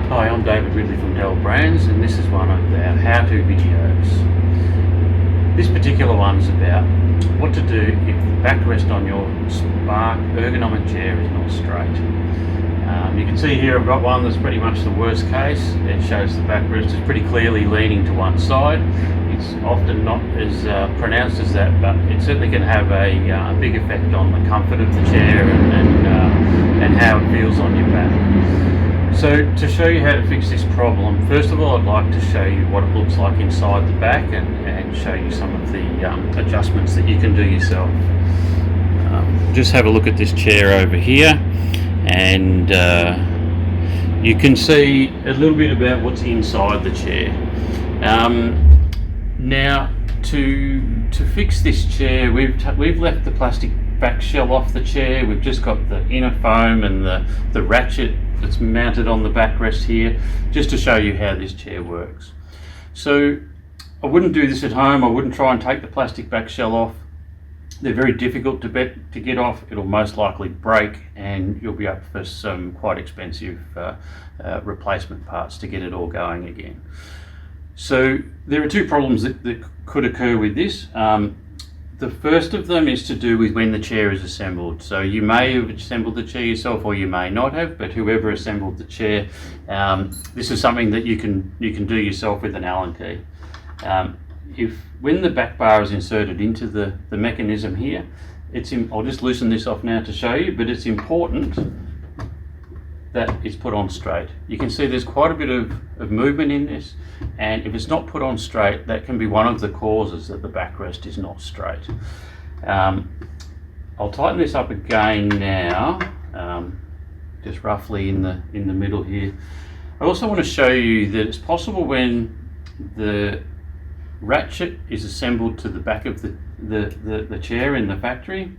Hi, I'm David Ridley from Dell Brands, and this is one of our how-to videos. This particular one's about what to do if the backrest on your Spark ergonomic chair is not straight. You can see here I've got one that's pretty much the worst case. It shows the backrest is pretty clearly leaning to one side. It's often not as pronounced as that, but it certainly can have a big effect on the comfort of the chair and how it feels on your back. So to show you how to fix this problem, first of all I'd like to show you what it looks like inside the back and show you some of the adjustments that you can do yourself. Just have a look at this chair over here, and you can see a little bit about what's inside the chair. Now to fix this chair, we've left the plastic back shell off the chair. We've just got the inner foam and the ratchet that's mounted on the backrest here, just to show you how this chair works. So I wouldn't do this at home. I wouldn't try and take the plastic back shell off. They're very difficult to get off. It'll most likely break, and you'll be up for some quite expensive replacement parts to get it all going again. So there are two problems that could occur with this. The first of them is to do with when the chair is assembled. So you may have assembled the chair yourself, or you may not have, but whoever assembled the chair, this is something that you can do yourself with an Allen key. When the back bar is inserted into the mechanism here, I'll just loosen this off now to show you, but it's important that it's put on straight. You can see there's quite a bit of movement in this, and if it's not put on straight, that can be one of the causes that the backrest is not straight. I'll tighten this up again now, just roughly in the middle here. I also want to show you that it's possible when the ratchet is assembled to the back of the chair in the factory,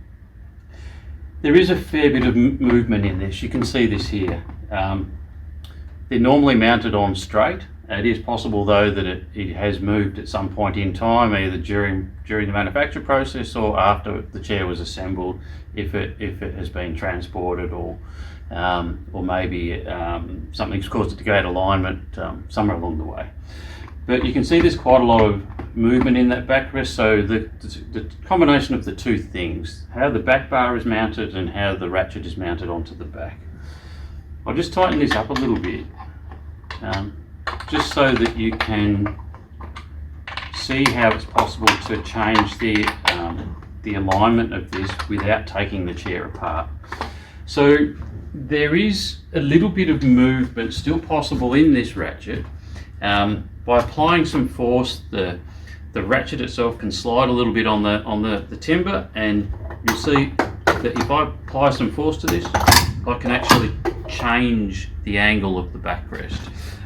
there is a fair bit of movement in this. You can see this here. They're normally mounted on straight. It is possible though that it has moved at some point in time, either during the manufacture process or after the chair was assembled, if it has been transported, or maybe something's caused it to go out of alignment somewhere along the way. But you can see there's quite a lot of movement in that backrest, so the combination of the two things, how the back bar is mounted and how the ratchet is mounted onto the back. I'll just tighten this up a little bit, just so that you can see how it's possible to change the alignment of this without taking the chair apart. So there is a little bit of movement still possible in this ratchet. By applying some force, the ratchet itself can slide a little bit on the timber, and you'll see that if I apply some force to this, I can actually change the angle of the backrest.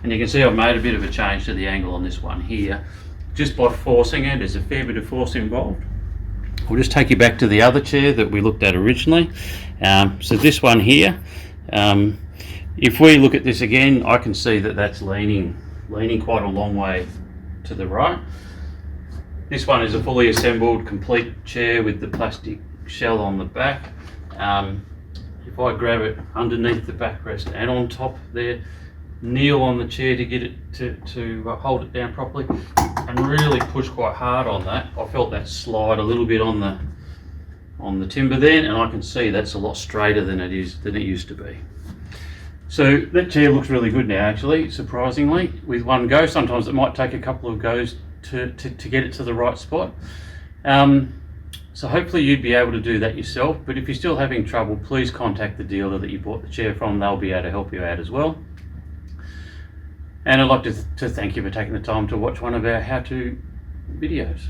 And you can see I've made a bit of a change to the angle on this one here, just by forcing it. There's a fair bit of force involved. We'll just take you back to the other chair that we looked at originally. So this one here, if we look at this again, I can see that that's leaning quite a long way to the right. This one is a fully assembled, complete chair with the plastic shell on the back. If I grab it underneath the backrest and on top there, kneel on the chair to get it to hold it down properly, and really push quite hard on that, I felt that slide a little bit on the timber then, and I can see that's a lot straighter than it used to be. So that chair looks really good now, actually, surprisingly, with one go. Sometimes it might take a couple of goes to get it to the right spot. So hopefully you'd be able to do that yourself, but if you're still having trouble, please contact the dealer that you bought the chair from. They'll be able to help you out as well. And I'd like to thank you for taking the time to watch one of our how-to videos.